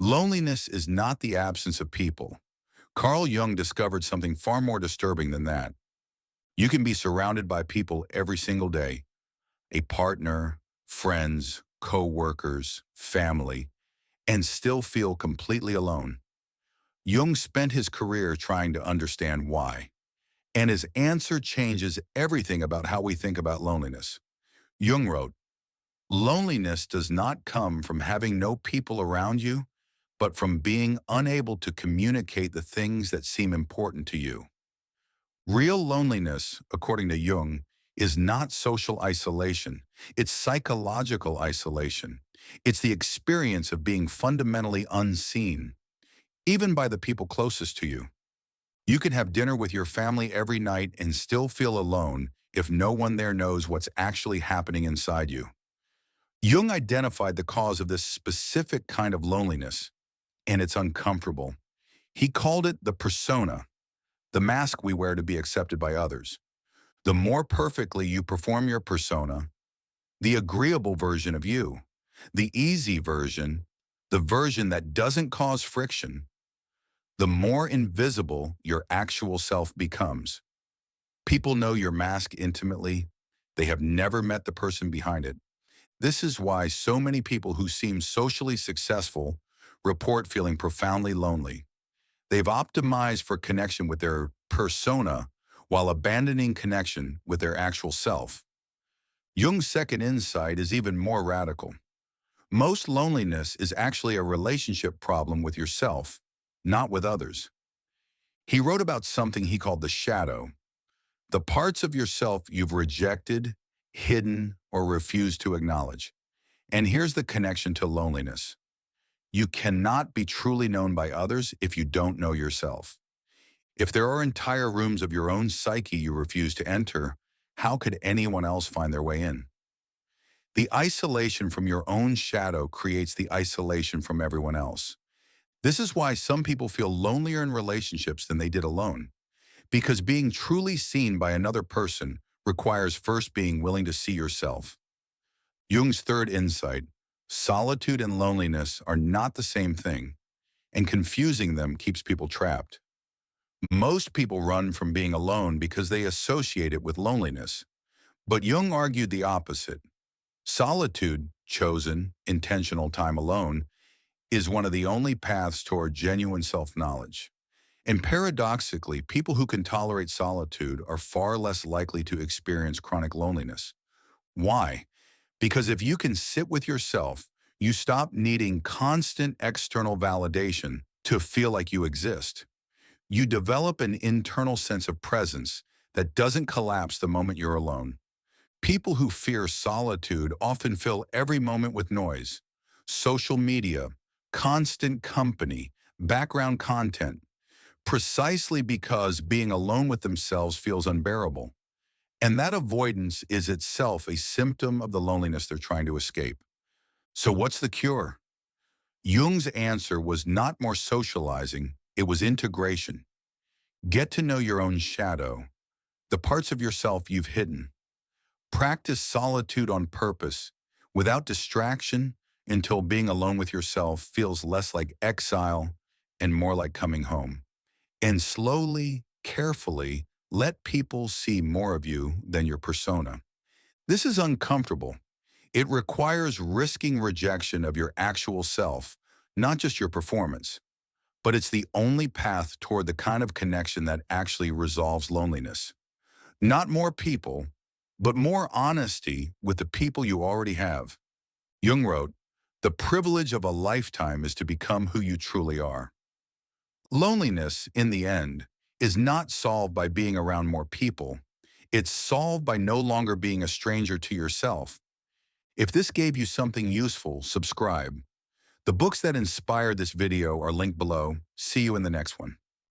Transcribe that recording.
Loneliness is not the absence of people. Carl Jung discovered something far more disturbing than that. You can be surrounded by people every single day, a partner, friends, co-workers, family, and still feel completely alone. Jung spent his career trying to understand why, and his answer changes everything about how we think about loneliness. Jung wrote, "Loneliness does not come from having no people around you, but from being unable to communicate the things that seem important to you." Real loneliness, according to Jung, is not social isolation. It's psychological isolation. It's the experience of being fundamentally unseen, even by the people closest to you. You can have dinner with your family every night and still feel alone if no one there knows what's actually happening inside you. Jung identified the cause of this specific kind of loneliness, and it's uncomfortable. He called it the persona, the mask we wear to be accepted by others. The more perfectly you perform your persona, the agreeable version of you, the easy version, the version that doesn't cause friction, the more invisible your actual self becomes. People know your mask intimately. They have never met the person behind it. This is why so many people who seem socially successful report feeling profoundly lonely. They've optimized for connection with their persona while abandoning connection with their actual self. Jung's second insight is even more radical. Most loneliness is actually a relationship problem with yourself, not with others. He wrote about something he called the shadow, the parts of yourself you've rejected, hidden, or refused to acknowledge. And here's the connection to loneliness. You cannot be truly known by others if you don't know yourself. If there are entire rooms of your own psyche you refuse to enter, how could anyone else find their way in? The isolation from your own shadow creates the isolation from everyone else. This is why some people feel lonelier in relationships than they did alone, because being truly seen by another person requires first being willing to see yourself. Jung's third insight, solitude and loneliness are not the same thing, and confusing them keeps people trapped. Most people run from being alone because they associate it with loneliness. But Jung argued the opposite. Solitude, chosen, intentional time alone, is one of the only paths toward genuine self-knowledge. And paradoxically, people who can tolerate solitude are far less likely to experience chronic loneliness. Why? Because if you can sit with yourself, you stop needing constant external validation to feel like you exist. You develop an internal sense of presence that doesn't collapse the moment you're alone. People who fear solitude often fill every moment with noise, social media, constant company, background content, precisely because being alone with themselves feels unbearable. And that avoidance is itself a symptom of the loneliness they're trying to escape. So what's the cure? Jung's answer was not more socializing, it was integration. Get to know your own shadow, the parts of yourself you've hidden. Practice solitude on purpose, without distraction, until being alone with yourself feels less like exile and more like coming home. And slowly, carefully, let people see more of you than your persona. This is uncomfortable. It requires risking rejection of your actual self, not just your performance. But it's the only path toward the kind of connection that actually resolves loneliness. Not more people, but more honesty with the people you already have. Jung wrote, "The privilege of a lifetime is to become who you truly are." Loneliness, in the end, is not solved by being around more people. It's solved by no longer being a stranger to yourself. If this gave you something useful, subscribe. The books that inspired this video are linked below. See you in the next one.